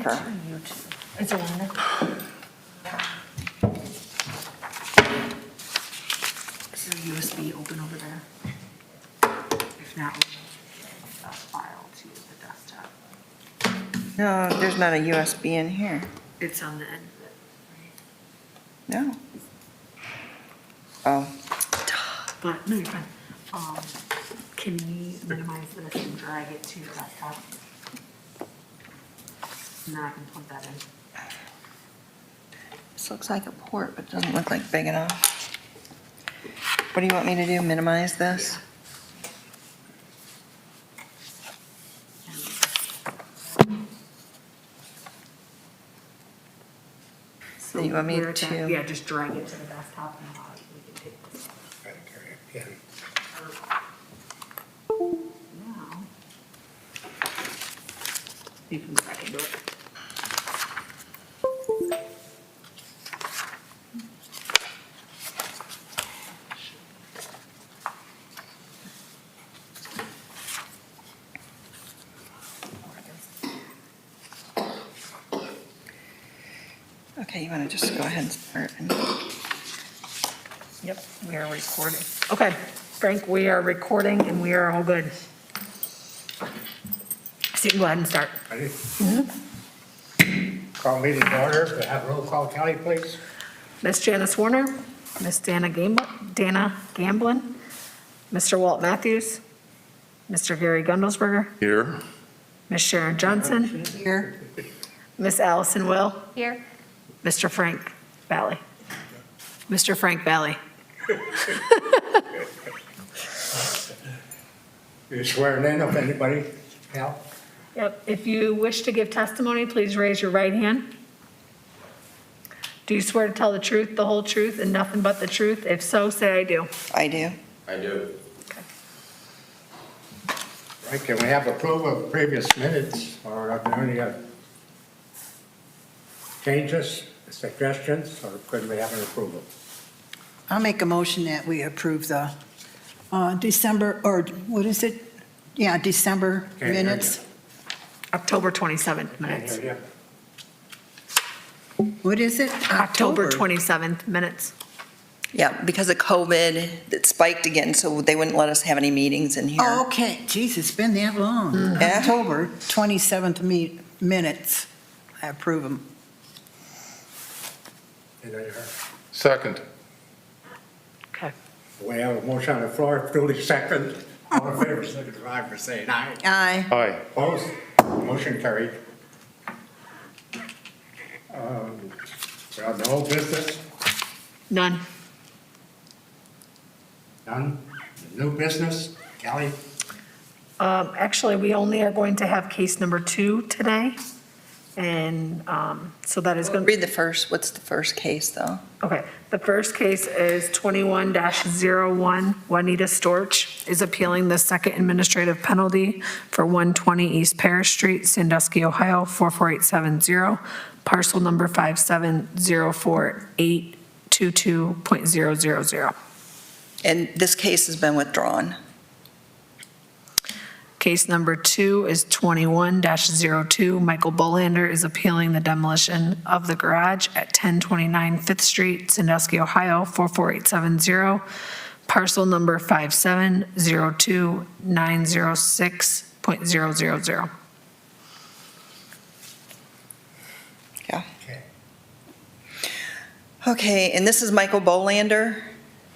It's a wonder. Is there a USB open over there? If not, we'll move the file to the desktop. No, there's not a USB in here. It's on the end of it. No. Oh, But, no, you're fine. Can we minimize this and drag it to the desktop? And then I can plug that in. this looks like a port, but doesn't look like big enough. What do you want me to do, minimize this? So You want me where it's at- to- Yeah, just drag it to the desktop and we can take this. Yeah. Now, you can go back into it. Okay, you want to just go ahead and start. Yep, we are recording. Okay, Frank, we are recording and we are all good. So you can go ahead and start. Ready? Call meeting to order. To have roll call, Kelly, please. Miss Janice Warner, Miss Dana Gamblin, Mr. Walt Matthews, Mr. Gary Gundelsberger, Here. Miss Sharon Johnson, Here. Miss Allison Will, Here. Mr. Frank Valley. Mr. Frank Valley. You swearing in if anybody, Cal? Yep, if you wish to give testimony, please raise your right hand. Do you swear to tell the truth, the whole truth, and nothing but the truth? If so, say I do. I do. I do. Right, can we have approval of previous minutes, or are there any changes, suggestions, or could we have an approval? I'll make a motion that we approve the December, or what is it? Yeah, December Can't hear minutes. October 27th Can't minutes. hear What is it? October 27th minutes. Yeah, because of COVID, it spiked again, so they wouldn't let us have any meetings in here. Oh, okay, geez, it's been that long. Yeah. October 27th minutes. I approve them. you. Anybody heard? Second. Okay. We have a motion on the floor, duly second. All in favor, signify by saying aye. Aye. Aye. Opposed? Motion carried. We have no business, None. none. New business, Kelly? Actually, we only are going to have case number 2 today. And so that is going to be, Read the first, what's the first case, though? okay. The first case is 21-01. Juanita Storch is appealing the second administrative penalty for 120 East Parish Street, Sandusky, Ohio, 44870, parcel number 5704822.000. And this case has been withdrawn. Case number 2 is 21-02. Michael Bolander is appealing the demolition of the garage at 1029 Fifth Street, Sandusky, Ohio, 44870, parcel number 5702906.000. Yeah. Okay. Okay, and this is Michael Bolander?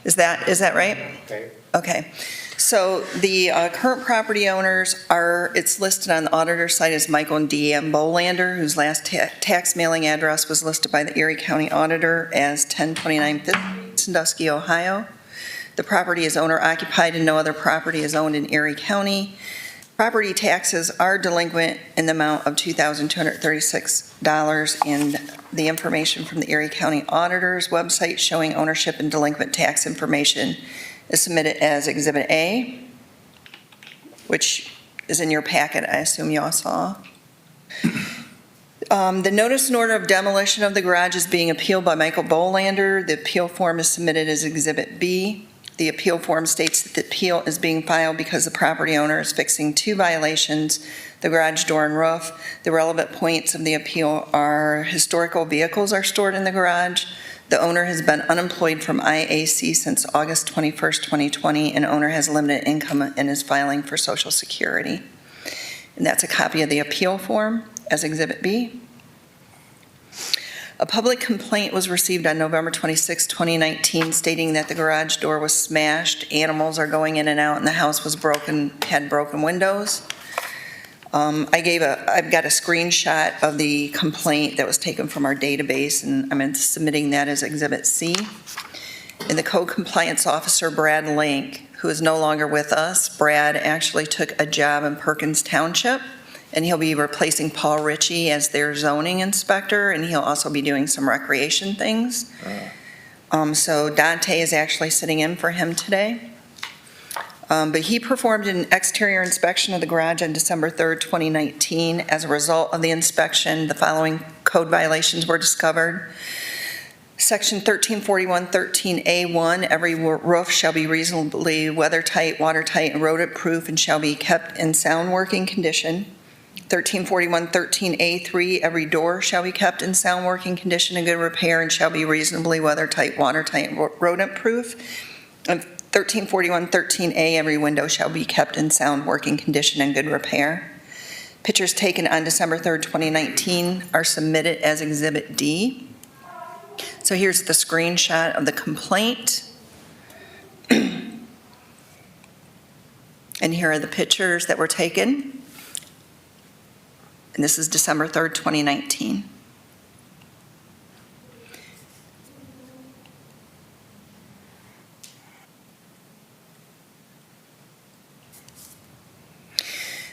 Is that right? Okay. Okay, so the current property owners are, it's listed on the auditor's site as Michael and Deanne Bolander, whose last tax mailing address was listed by the Erie County Auditor as 1029 Fifth Street, Sandusky, Ohio. The property is owner occupied and no other property is owned in Erie County. Property taxes are delinquent in the amount of $2,236, and the information from the Erie County Auditor's website showing ownership and delinquent tax information is submitted as Exhibit A, which is in your packet, I assume you all saw. The notice and order of demolition of the garage is being appealed by Michael Bolander. The appeal form is submitted as Exhibit B. The appeal form states that the appeal is being filed because the property owner is fixing 2 violations, the garage door and roof. The relevant points of the appeal are historical vehicles are stored in the garage. The owner has been unemployed from IAC since August 21st, 2020, and owner has limited income and is filing for Social Security. And that's a copy of the appeal form as Exhibit B. A public complaint was received on November 26, 2019, stating that the garage door was smashed, animals are going in and out, and the house was had broken windows. I've got a screenshot of the complaint that was taken from our database, and I'm submitting that as Exhibit C. And the code compliance officer, Brad Link, who is no longer with us, Brad actually took a job in Perkins Township, and he'll be replacing Paul Ritchie as their zoning inspector, and he'll also be doing some recreation things. So Dante is actually sitting in for him today. But he performed an exterior inspection of the garage on December 3rd, 2019. As a result of the inspection, the following code violations were discovered. Section 1341-13A1, every roof shall be reasonably weather-tight, watertight, and rodent-proof, and shall be kept in sound working condition. 1341-13A3, every door shall be kept in sound working condition and good repair and shall be reasonably weather-tight, watertight, and rodent-proof. And 1341-13A, every window shall be kept in sound working condition and good repair. Pictures taken on December 3rd, 2019 are submitted as Exhibit D. So here's the screenshot of the complaint. And here are the pictures that were taken. And this is December 3rd, 2019.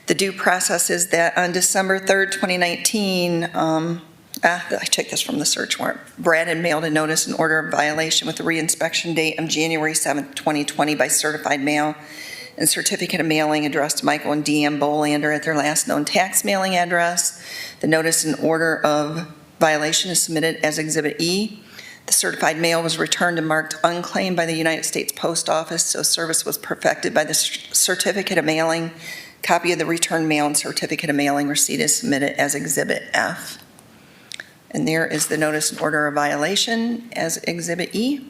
The due process is that on December 3rd, 2019, I took this from the search warrant. Brad had mailed a notice and order of violation with a reinspection date of January 7th, 2020 by certified mail and certificate of mailing addressed to Michael and D.M. Bolander at their last known tax mailing address. The notice and order of violation is submitted as Exhibit E. The certified mail was returned and marked unclaimed by the United States Post Office, so service was perfected by the certificate of mailing. Copy of the returned mail and certificate of mailing receipt is submitted as Exhibit F. And there is the notice and order of violation as Exhibit E.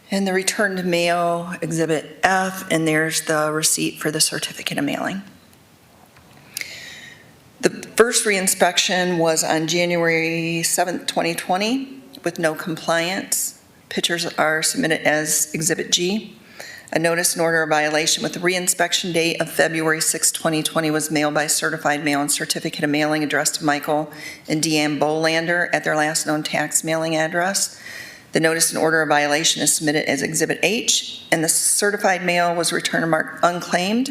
And the returned mail, Exhibit F, and there's the receipt for the certificate of mailing. The first reinspection was on January 7th, 2020, with no compliance. Pictures are submitted as Exhibit G. A notice and order of violation with the reinspection date of February 6, 2020 was mailed by certified mail and certificate of mailing addressed to Michael and Deanne Bolander at their last known tax mailing address. The notice and order of violation is submitted as Exhibit H, and the certified mail was returned and marked unclaimed.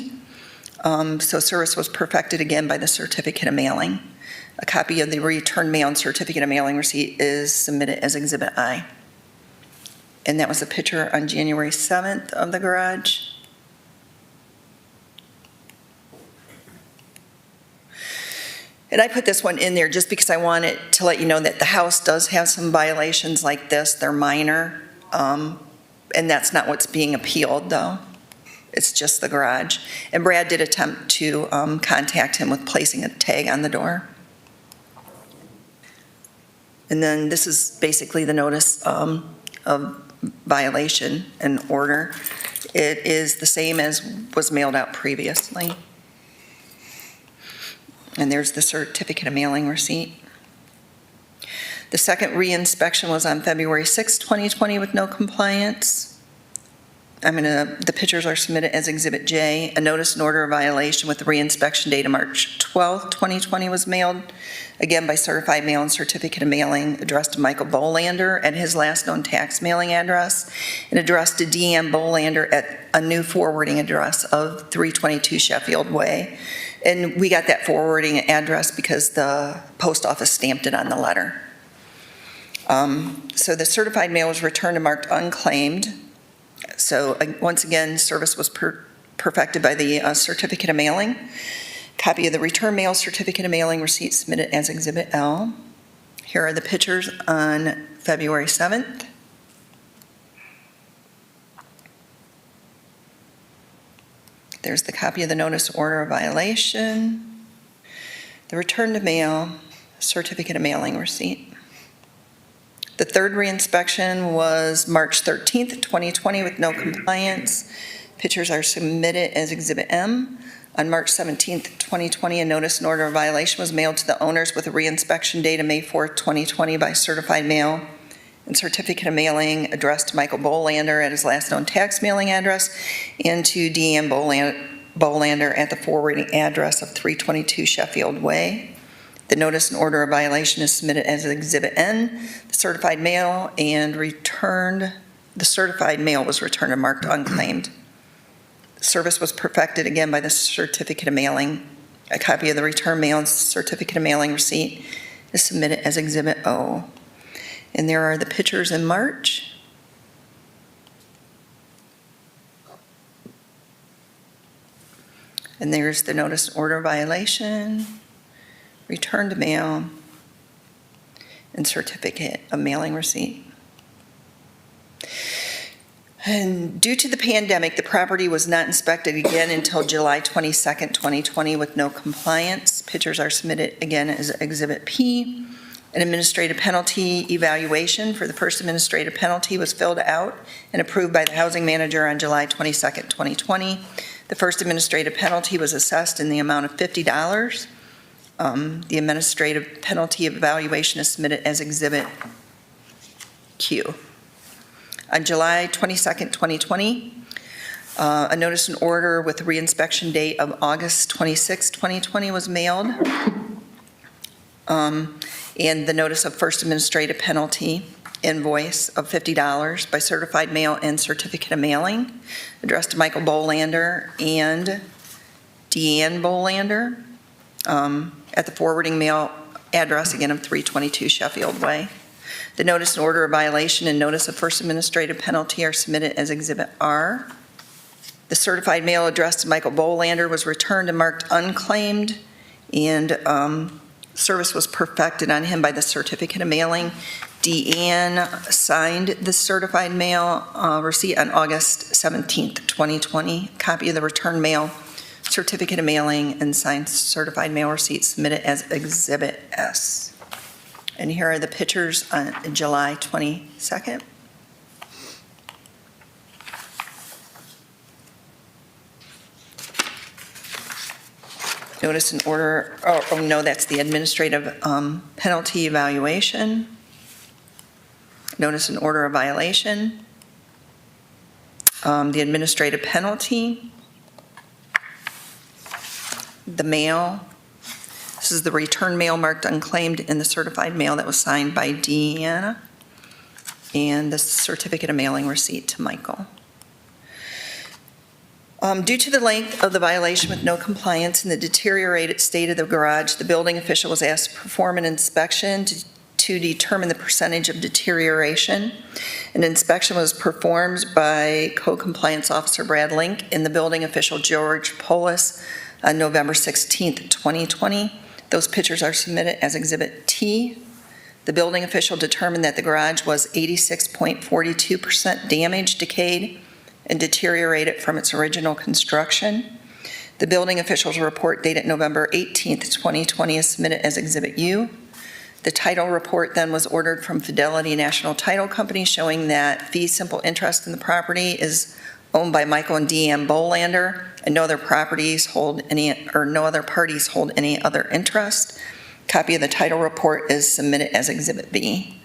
So service was perfected again by the certificate of mailing. A copy of the returned mail and certificate of mailing receipt is submitted as Exhibit I. And that was a picture on January 7th of the garage. And I put this one in there just because I wanted to let you know that the house does have some violations like this. They're minor, and that's not what's being appealed, though. It's just the garage. And Brad did attempt to contact him with placing a tag on the door. And then this is basically the notice of violation and order. It is the same as was mailed out previously. And there's the certificate of mailing receipt. The second reinspection was on February 6, 2020 with no compliance. The pictures are submitted as Exhibit J. A notice and order of violation with the reinspection date of March 12, 2020 was mailed, again by certified mail and certificate of mailing addressed to Michael Bolander at his last known tax mailing address and addressed to D.M. Bolander at a new forwarding address of 322 Sheffield Way. And we got that forwarding address because the post office stamped it on the letter. So the certified mail was returned and marked unclaimed. So once again, service was perfected by the certificate of mailing. Copy of the return mail certificate of mailing receipt submitted as Exhibit L. Here are the pictures on February 7th. There's the copy of the notice order of violation, the return to mail, certificate of mailing receipt. The third reinspection was March 13th, 2020 with no compliance. Pictures are submitted as Exhibit M. On March 17th, 2020, a notice and order of violation was mailed to the owners with a reinspection date of May 4th, 2020 by certified mail and certificate of mailing addressed to Michael Bolander at his last known tax mailing address and to Deanne Bolander at the forwarding address of 322 Sheffield Way. The notice and order of violation is submitted as Exhibit N. The certified mail was returned and marked unclaimed. Service was perfected again by the certificate of mailing. A copy of the return mail and certificate of mailing receipt is submitted as Exhibit O. And there are the pictures in March. And there's the notice and order of violation, return to mail, and certificate of mailing receipt. And due to the pandemic, the property was not inspected again until July 22nd, 2020 with no compliance. Pictures are submitted again as Exhibit P. An administrative penalty evaluation for the first administrative penalty was filled out and approved by the housing manager on July 22nd, 2020. The first administrative penalty was assessed in the amount of $50. The administrative penalty evaluation is submitted as Exhibit Q. On July 22nd, 2020, a notice and order with a reinspection date of August 26, 2020 was mailed. And the notice of first administrative penalty invoice of $50 by certified mail and certificate of mailing addressed to Michael Bolander and Deanne Bolander at the forwarding mail address again of 322 Sheffield Way. The notice and order of violation and notice of first administrative penalty are submitted as Exhibit R. The certified mail addressed to Michael Bolander was returned and marked unclaimed, and service was perfected on him by the certificate of mailing. Deanne signed the certified mail receipt on August 17th, 2020. Copy of the return mail, certificate of mailing, and signed certified mail receipt submitted as Exhibit S. And here are the pictures on July 22nd. Notice and order, oh no, that's the administrative penalty evaluation. Notice and order of violation. The administrative penalty. The mail. This is the return mail marked unclaimed in the certified mail that was signed by Deanna. And the certificate of mailing receipt to Michael. Due to the length of the violation with no compliance and the deteriorated state of the garage, the building official was asked to perform an inspection to determine the percentage of deterioration. An inspection was performed by Co-Compliance Officer Brad Link and the building official George Polis on November 16th, 2020. Those pictures are submitted as Exhibit T. The building official determined that the garage was 86.42% damaged, decayed, and deteriorated from its original construction. The building official's report dated November 18th, 2020 is submitted as Exhibit U. The title report then was ordered from Fidelity National Title Company showing that fee simple interest in the property is owned by Michael and Deanne Bolander, and no other parties hold any other interest. Copy of the title report is submitted as Exhibit B.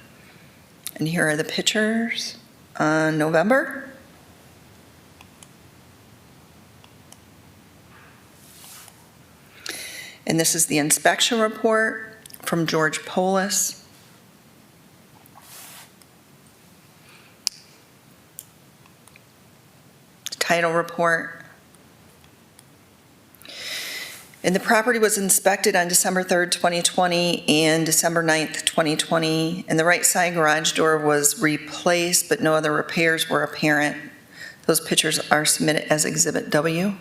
And here are the pictures on November. And this is the inspection report from George Polis. Title report. And the property was inspected on December 3rd, 2020 and December 9th, 2020. And the right side garage door was replaced, but no other repairs were apparent. Those pictures are submitted as Exhibit W.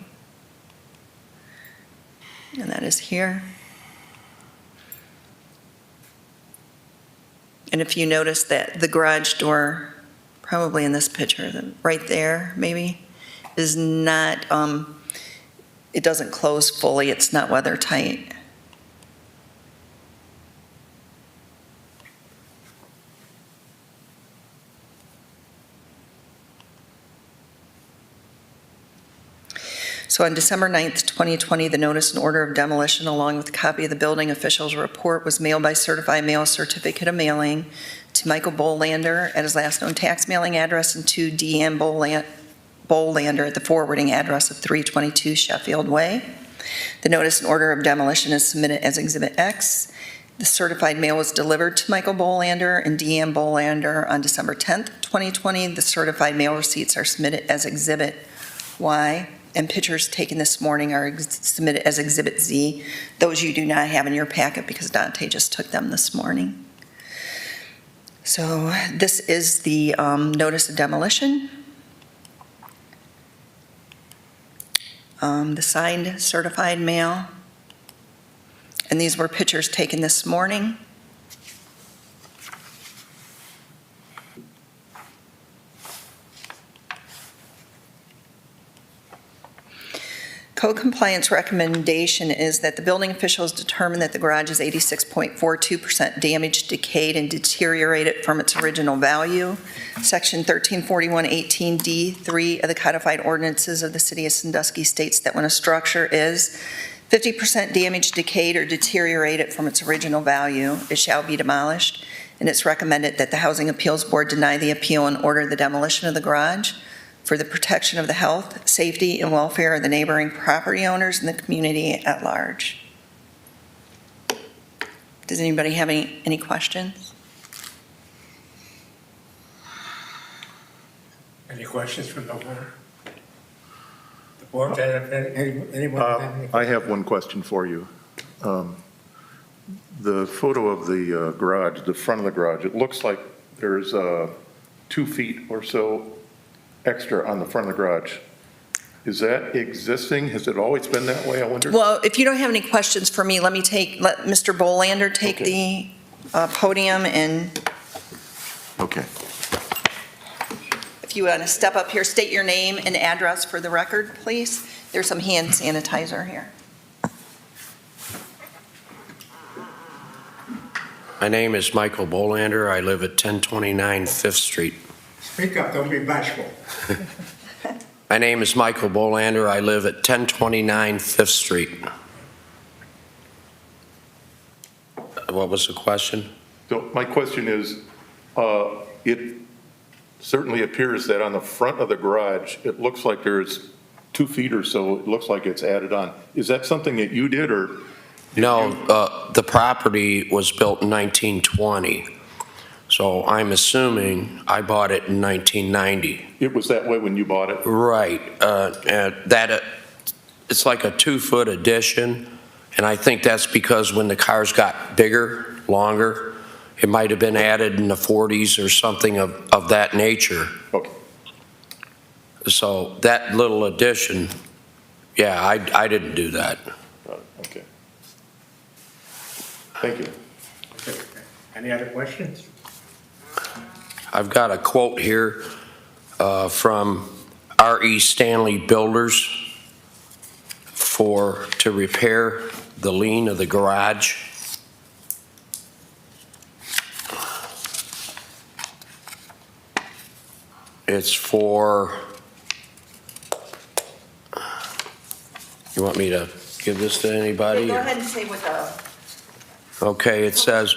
And that is here. And if you notice that the garage door, probably in this picture, right there maybe, is not it doesn't close fully, it's not weather tight. So on December 9th, 2020, the notice and order of demolition along with a copy of the building official's report was mailed by certified mail certificate of mailing to Michael Bolander at his last known tax mailing address and to Deanne Bolander at the forwarding address of 322 Sheffield Way. The notice and order of demolition is submitted as Exhibit X. The certified mail was delivered to Michael Bolander and Deanne Bolander on December 10th, 2020. The certified mail receipts are submitted as Exhibit Y. And pictures taken this morning are submitted as Exhibit Z. Those you do not have in your packet because Dante just took them this morning. So this is the notice of demolition. The signed certified mail. And these were pictures taken this morning. Code compliance recommendation is that the building officials determine that the garage is 86.42% damaged, decayed, and deteriorated from its original value. Section 1341-18D3 of the codified ordinances of the city of Sandusky states that when a structure is 50% damaged, decayed, or deteriorated from its original value, it shall be demolished. And it's recommended that the Housing Appeals Board deny the appeal and order the demolition of the garage for the protection of the health, safety, and welfare of the neighboring property owners and the community at large. Does anybody have any questions? Any questions from the board? The board, anyone have any? I have one question for you. The photo of the garage, the front of the garage, it looks like there's 2 feet or so extra on the front of the garage. Is that existing? Has it always been that way, I wonder? Well, if you don't have any questions for me, let Mr. Bolander take the podium, and Okay. if you want to step up here, state your name and address for the record, please. There's some hand sanitizer here. My name is Michael Bolander. I live at 1029 Fifth Street. Speak up, don't be bashful. My name is Michael Bolander. I live at 1029 Fifth Street. What was the question? So my question is, it certainly appears that on the front of the garage, it looks like there's 2 feet or so, it looks like it's added on. Is that something that you did, or? No, the property was built in 1920. So I'm assuming I bought it in 1990. It was that way when you bought it? Right. It's like a 2-foot addition, and I think that's because when the cars got bigger, longer, it might have been added in the 40s or something of that nature. Okay. So that little addition, yeah, I didn't do that. Okay. Thank you. Okay. Any other questions? I've got a quote here from R.E. Stanley Builders to repair the lean of the garage. It's for, you want me to give this to anybody? Go ahead and say what the... Okay, it says,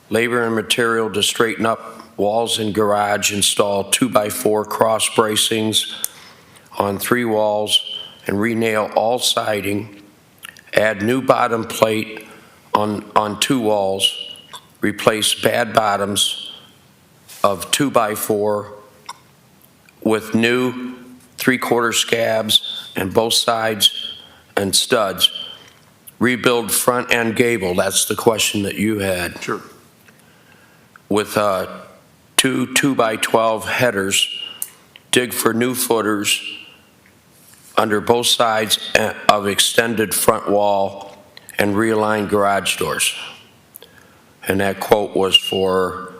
labor and material to straighten up walls in garage, install 2x4 cross bracings on 3 walls and re-nail all siding, add new bottom plate on 2 walls, replace bad bottoms of 2x4 with new 3/4 scabs and both sides and studs. Rebuild front end gable, that's the question that you had. Sure. With 2 2x12 headers, dig for new footers under both sides of extended front wall and realign garage doors. And that quote was for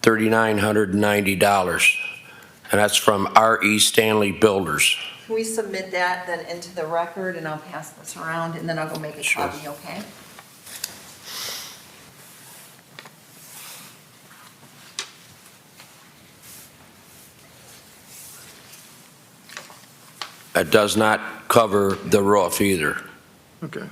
$3,990. And that's from R.E. Stanley Builders. can we submit that then into the record, and I'll pass this around, and then I'll go make a Sure. copy, okay? It does not cover the roof either. Okay.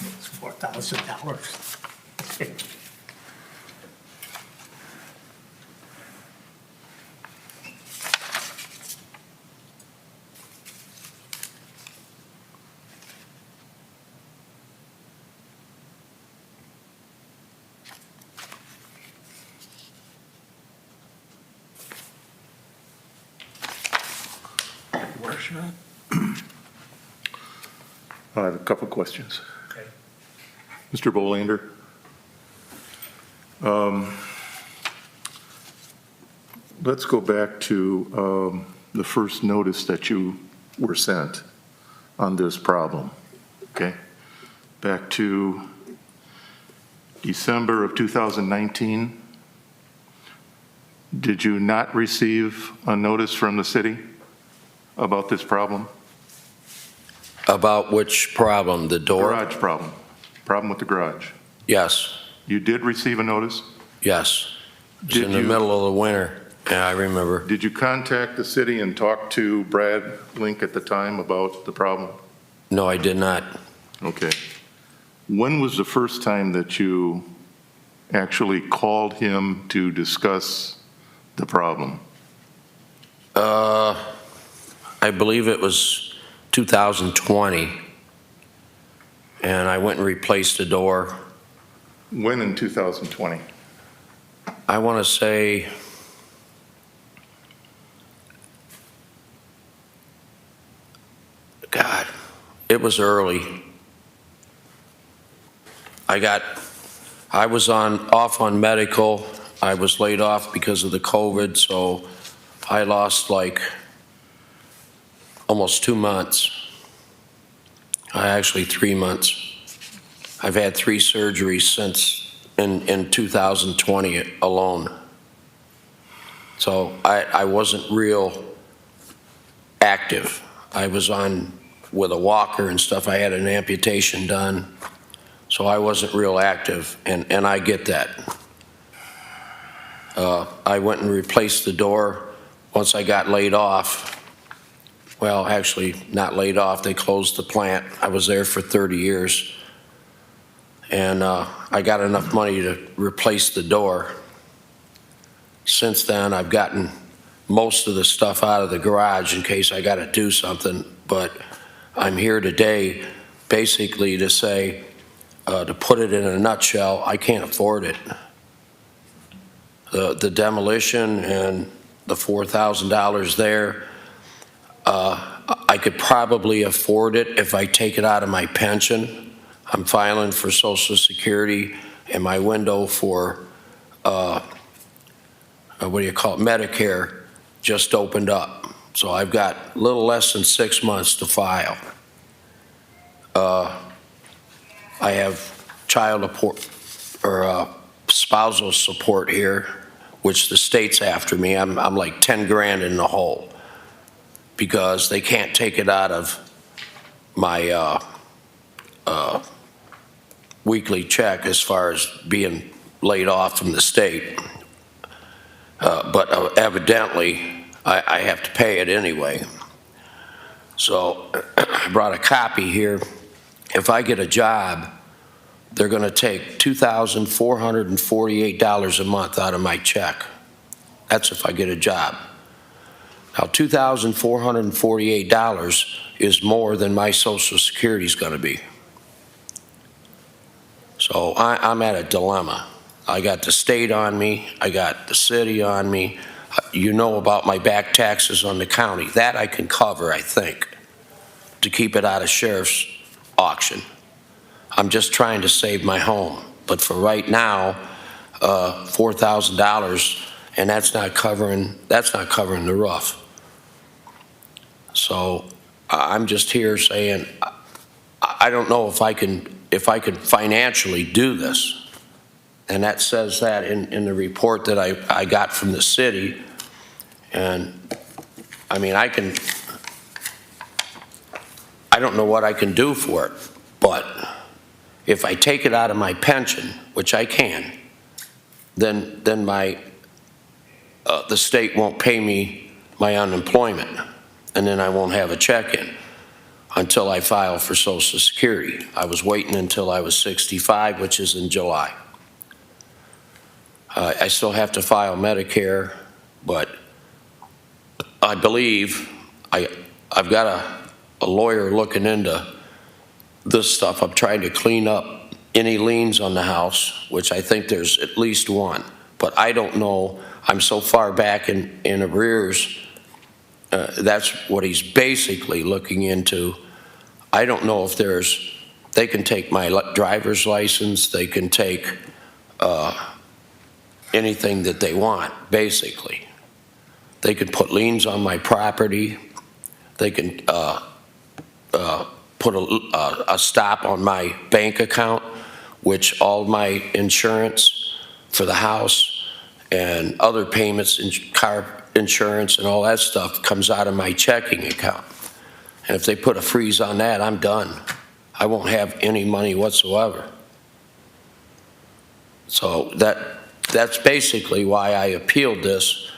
It's $4,000. I have a couple questions. Okay. Mr. Bolander? Let's go back to the first notice that you were sent on this problem, okay? Back to December of 2019. Did you not receive a notice from the city about this problem? About which problem? The door? Garage problem with the garage. Yes, You did receive a notice? yes. It's in Did the you- middle of the winter. Yeah, I remember. Did you contact the city and talk to Brad Link at the time about the problem? No, I did not. Okay. When was the first time that you actually called him to discuss the problem? I believe it was 2020, and I went and replaced the door. When in 2020? I want to say, God, it was early. I was off on medical. I was laid off because of the COVID, so I lost like almost 2 months. Actually, 3 months. I've had 3 surgeries since in 2020 alone. So I wasn't real active. I was on with a walker and stuff. I had an amputation done, so I wasn't real active, and I get that. I went and replaced the door once I got laid off. Well, actually, not laid off. They closed the plant. I was there for 30 years. And I got enough money to replace the door. Since then, I've gotten most of the stuff out of the garage in case I got to do something. But I'm here today basically to say, to put it in a nutshell, I can't afford it. The demolition and the $4,000 there, I could probably afford it if I take it out of my pension. I'm filing for Social Security, and my window for, Medicare just opened up. So I've got a little less than 6 months to file. I have child support, or spousal support here, which the state's after me. I'm like 10 grand in the hole because they can't take it out of my weekly check as far as being laid off from the state. But evidently, I have to pay it anyway. So I brought a copy here. If I get a job, they're going to take $2,448 a month out of my check. That's if I get a job. Now, $2,448 is more than my Social Security is going to be. So I'm at a dilemma. I got the state on me. I got the city on me. You know about my back taxes on the county. That I can cover, I think, to keep it out of sheriff's auction. I'm just trying to save my home. But for right now, $4,000, and that's not covering the roof. So I'm just here saying, I don't know if I can financially do this. And that says that in the report that I got from the city. And, I mean, I don't know what I can do for it, but if I take it out of my pension, which I can, then the state won't pay me my unemployment, and then I won't have a check-in until I file for Social Security. I was waiting until I was 65, which is in July. I still have to file Medicare, but I believe I've got a lawyer looking into this stuff. I'm trying to clean up any liens on the house, which I think there's at least one, but I don't know. I'm so far back in arrears. That's what he's basically looking into. I don't know if they can take my driver's license, they can take anything that they want, basically. They could put liens on my property. They can put a stop on my bank account, which all my insurance for the house and other payments, car insurance and all that stuff comes out of my checking account. And if they put a freeze on that, I'm done. I won't have any money whatsoever. So that's basically why I appealed this.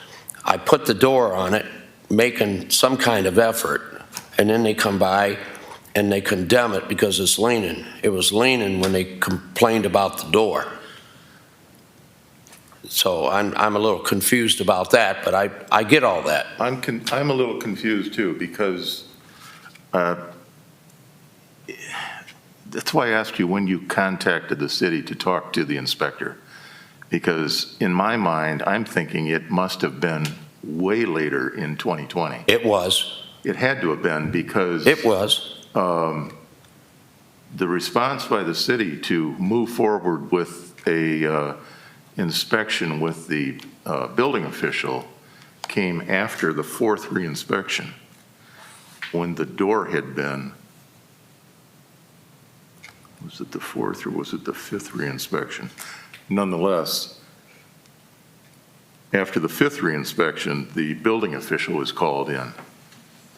I put the door on it, making some kind of effort, and then they come by and they condemn it because it's leaning. It was leaning when they complained about the door. So I'm a little confused about that, but I get all that. I'm a little confused too, because that's why I asked you when you contacted the city to talk to the inspector. Because in my mind, I'm thinking it must have been way later in 2020. It was. It had to have been, because It was. the response by the city to move forward with a inspection with the building official came after the fourth reinspection, when the door had been, was it the fourth or was it the fifth reinspection? Nonetheless, after the fifth reinspection, the building official was called in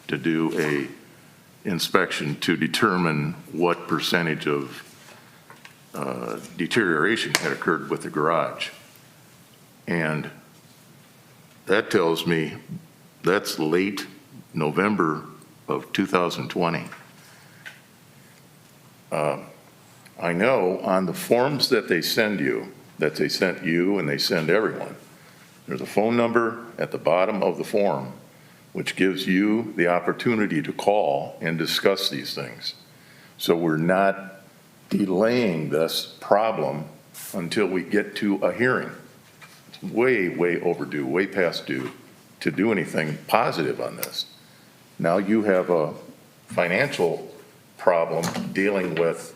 to do a inspection to determine what percentage of deterioration had occurred with the garage. And that tells me that's late November of 2020. I know on the forms that they send you, that they sent you and they send everyone, there's a phone number at the bottom of the form which gives you the opportunity to call and discuss these things. So we're not delaying this problem until we get to a hearing. It's way, way overdue, way past due to do anything positive on this. Now you have a financial problem dealing with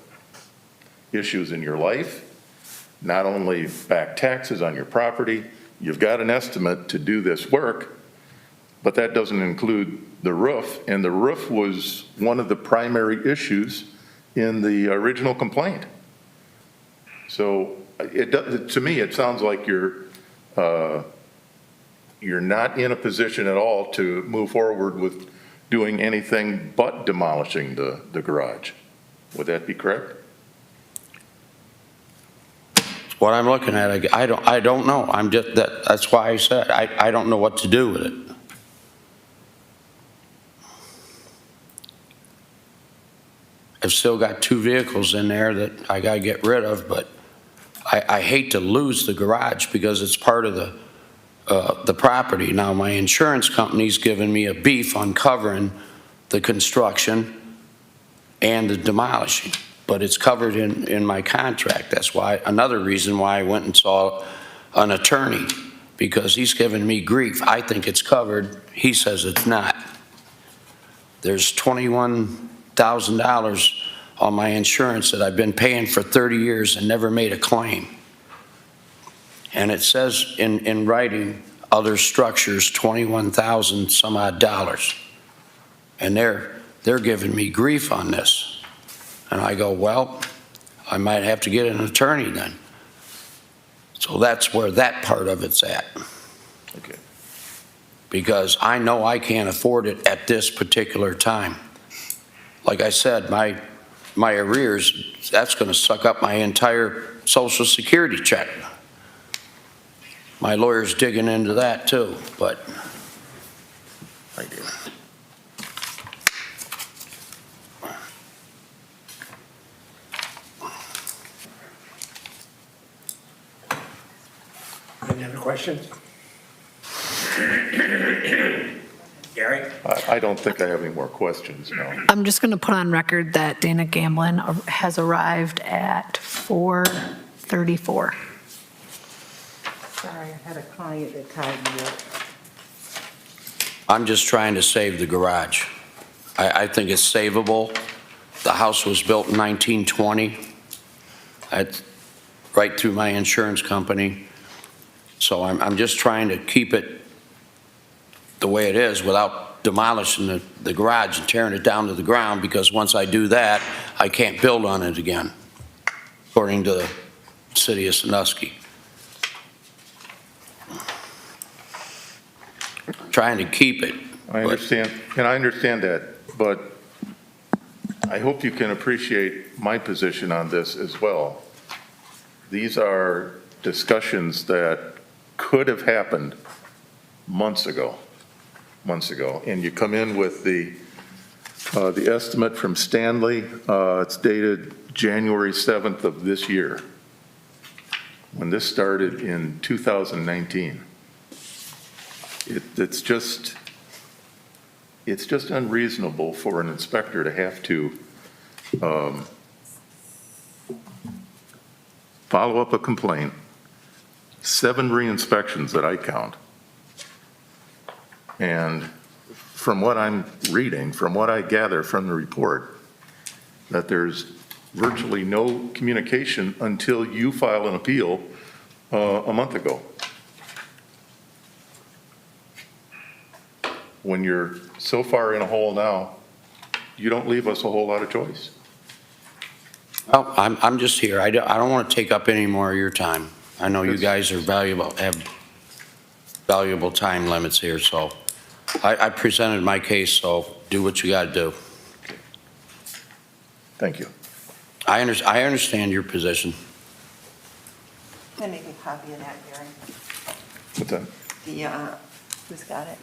issues in your life, not only back taxes on your property. You've got an estimate to do this work, but that doesn't include the roof, and the roof was one of the primary issues in the original complaint. So to me, it sounds like you're not in a position at all to move forward with doing anything but demolishing the garage. Would that be correct? What I'm looking at, I don't know. That's why I said I don't know what to do with it. I've still got 2 vehicles in there that I gotta get rid of, but I hate to lose the garage because it's part of the property. Now, my insurance company's given me a beef on covering the construction and the demolishing, but it's covered in my contract. That's why, another reason why I went and saw an attorney, because he's given me grief. I think it's covered. He says it's not. There's $21,000 on my insurance that I've been paying for 30 years and never made a claim. And it says in writing, other structures, $21,000 some odd dollars. And they're giving me grief on this. And I go, well, I might have to get an attorney then. So that's where that part of it's at. Okay. Because I know I can't afford it at this particular time. Like I said, my arrears, that's going to suck up my entire Social Security check. My lawyer's digging into that too, but I do. Any other questions? Gary? I don't think I have any more questions, no. I'm just going to put on record that Dana Gamblin has arrived at 4:34. Sorry, I had a client that tied me up. I'm just trying to save the garage. I think it's savable. The house was built in 1920. That's right through my insurance company. So I'm just trying to keep it the way it is without demolishing the garage and tearing it down to the ground, because once I do that, I can't build on it again, according to the city of Sandusky. Trying to keep it. I understand, and I understand that, but I hope you can appreciate my position on this as well. These are discussions that could have happened months ago, and you come in with the estimate from Stanley. It's dated January 7th of this year, when this started in 2019. It's just unreasonable for an inspector to have to follow up a complaint, 7 re-inspections that I count. And from what I'm reading, from what I gather from the report, that there's virtually no communication until you file an appeal a month ago. When you're so far in a hole now, you don't leave us a whole lot of choice. Well, I'm just here. I don't want to take up any more of your time. I know you guys are valuable, have valuable time limits here, so I presented my case, so do what you got to do. Thank you. I understand your position. Can I make a copy of that, Gary? What's that? Who's got it?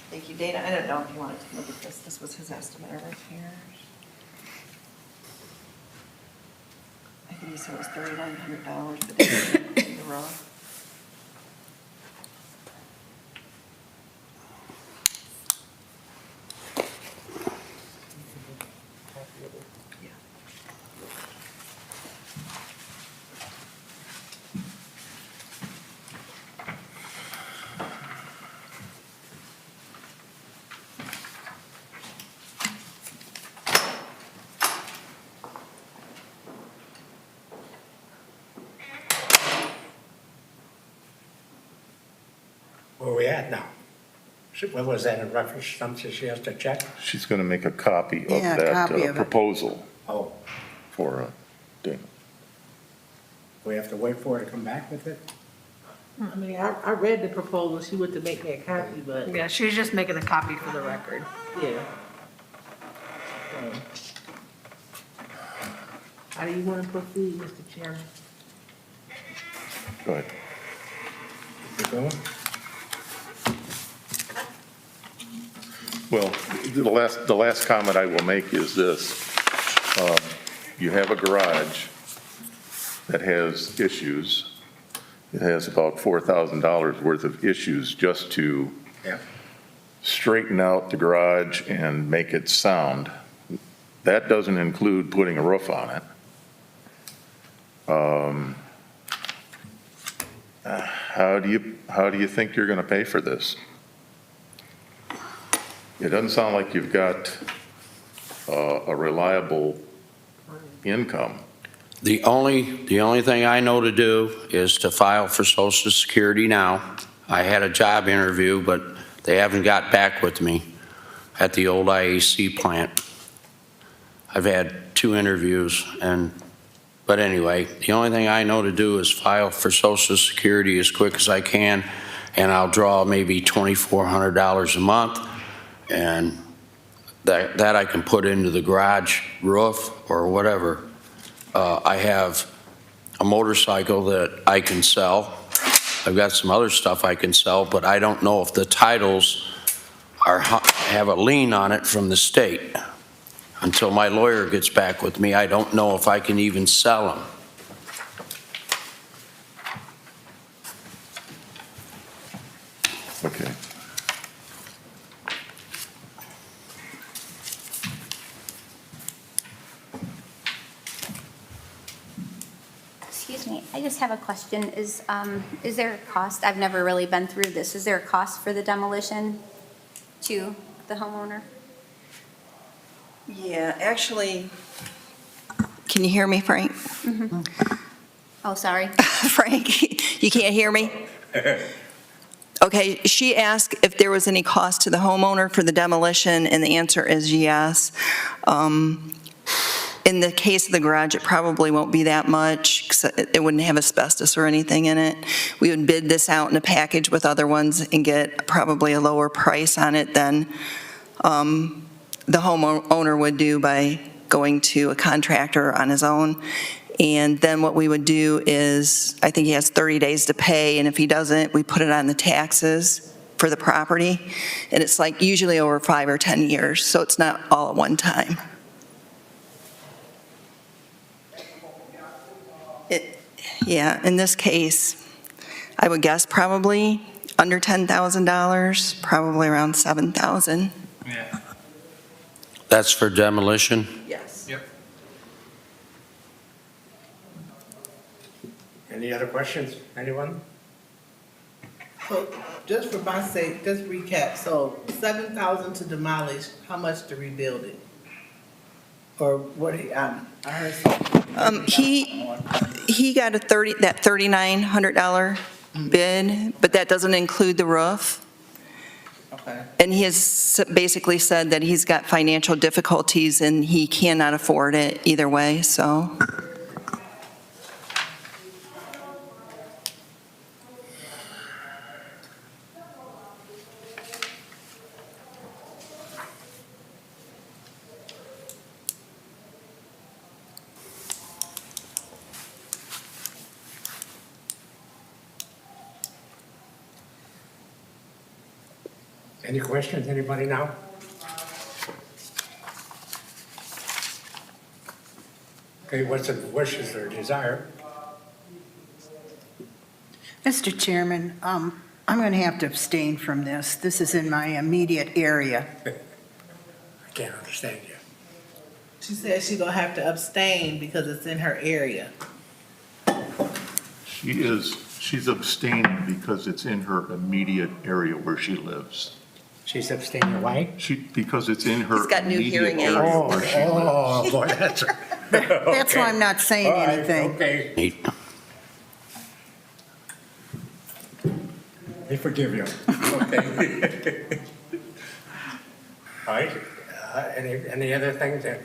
Thank you, Dana. I don't know if you wanted to look at this. This was his estimate right here. I think he said it was $3,900, but you're wrong. Where are we at now? What was that in reference, something she has to check? She's going to make a copy of Yeah, a that copy of it. proposal Oh, for Dana. we have to wait for her to come back with it? I mean, I read the proposal, she went to make me a copy, but, Yeah, she's just making a copy for the record. yeah. How do you want to proceed, Mr. Chairman? Go ahead. You going? Well, the last comment I will make is this. You have a garage that has issues. It has about $4,000 worth of issues just to Yeah. straighten out the garage and make it sound. That doesn't include putting a roof on it. How do you think you're going to pay for this? It doesn't sound like you've got a reliable income. The only thing I know to do is to file for Social Security now. I had a job interview, but they haven't got back with me. at the old IAC plant. I've had 2 interviews, but anyway, the only thing I know to do is file for Social Security as quick as I can, and I'll draw maybe $2,400 a month, and that I can put into the garage roof or whatever. I have a motorcycle that I can sell. I've got some other stuff I can sell, but I don't know if the titles have a lien on it from the state. Until my lawyer gets back with me, I don't know if I can even sell them. Okay. Excuse me, I just have a question. Is there a cost? I've never really been through this. Is there a cost for the demolition to the homeowner? Yeah, actually, can you hear me, Frank? Oh, sorry. Frank, you can't hear me? Okay, she asked if there was any cost to the homeowner for the demolition, and the answer is yes. In the case of the garage, it probably won't be that much, 'cause it wouldn't have asbestos or anything in it. We would bid this out in a package with other ones and get probably a lower price on it than the homeowner would do by going to a contractor on his own. And then what we would do is, I think he has 30 days to pay, and if he doesn't, we put it on the taxes for the property. And it's like usually over 5 or 10 years, so it's not all at one time. Yeah, in this case, I would guess probably under $10,000, probably around $7,000. Yeah. That's for demolition? Yes. Yep. Any other questions, anyone? So, just for my sake, just recap, so 7,000 to demolish, how much to rebuild it? Or what, I heard something. He got that $3,900 bid, but that doesn't include the roof. Okay. And he has basically said that he's got financial difficulties and he cannot afford it either way, so. Any questions, anybody now? Okay, what's the wishes or desire? Mr. Chairman, I'm going to have to abstain from this. This is in my immediate area. I can't understand you. She said she gonna have to abstain because it's in her area. She's abstaining because it's in her immediate area where she lives. She's abstaining, why? Because it's in her He's got new immediate hearing aids. area where she lives. Oh, boy, that's. That's why I'm not saying All right, anything. Okay, Neat. we forgive you. Okay. All right, any other things that?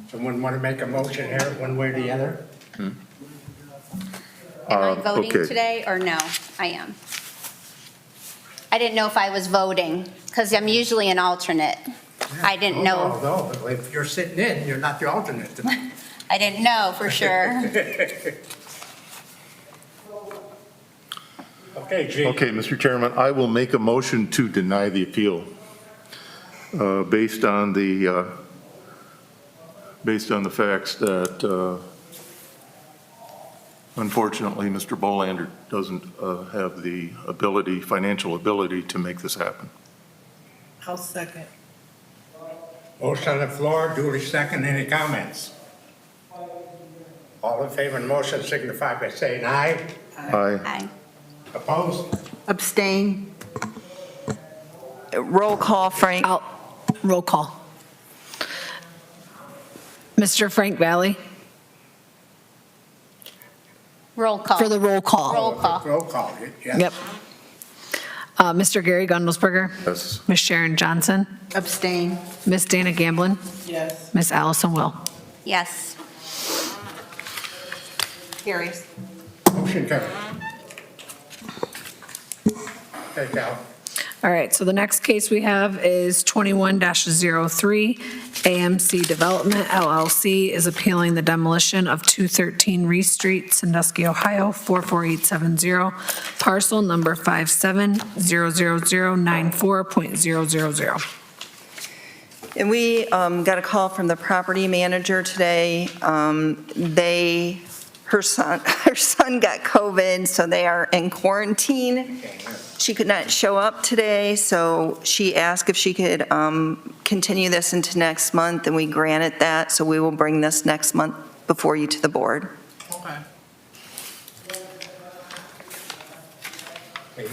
Someone want to make a motion here, one way or the other? Am I voting okay. today, or no? I am. I didn't know if I was voting, because I'm usually an alternate. I didn't know. No, if you're sitting in, you're not the alternate. I didn't know for sure. Okay, Gene. Okay, Mr. Chairman, I will make a motion to deny the appeal based on the facts that unfortunately, Mr. Bolander doesn't have the financial ability to make this happen. I'll second. Motion on the floor, duly second. Any comments? All in favor of the motion signify by saying aye. Aye. Aye. Opposed? Abstain. Roll call, Frank. Roll call. Mr. Frank Valley, Roll call. for the roll call. Roll call. Roll call, yes. Yep. Mr. Gary Gundelsberger, Yes. Ms. Sharon Johnson, Abstain. Ms. Dana Gamblin, Yes. Ms. Allison Will. Yes. Carries. Motion carried. Okay, Cal. All right, so the next case we have is 21-03. AMC Development LLC is appealing the demolition of 213 Reese Street, Sandusky, Ohio, 44870, parcel number 570094.000. And we got a call from the property manager today. Her son got COVID, so they are in quarantine. She could not show up today, so she asked if she could continue this into next month, and we granted that, so we will bring this next month before you to the board. Okay, Hey,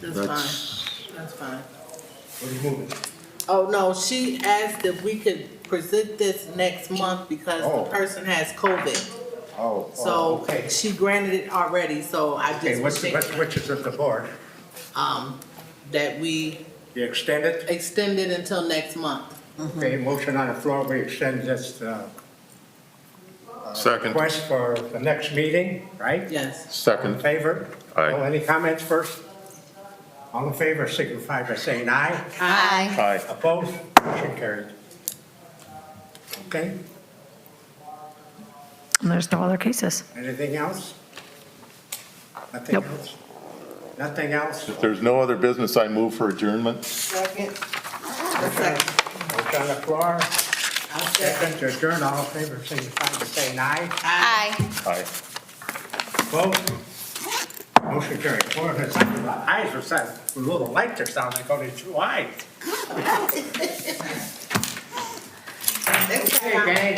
that's fine, that's fine. what are you moving? Oh, no, she asked if we could present this next month because Oh. the person has COVID. Oh, So okay. she granted it already, so I Okay, just what's, was what's, thinking, which is of the board? that we You extend it? extend it until next month. Okay, motion on the floor, we extend this, Second. request for the next meeting, right? Yes. All in Second. favor? Aye. Oh, any comments first? All in favor signify by saying aye. Aye. Aye. Opposed? Motion carried. Okay, And there's no other cases. anything else? Nothing Nope. else? Nothing else? If there's no other business, I move for adjournment. Second. Motion on the floor, second to adjourn, all in favor signify by saying aye. Aye. Aye. Opposed? Motion carried. Boy, it's like the eyes are set, a little light there, sound like only two eyes. Hey, gang.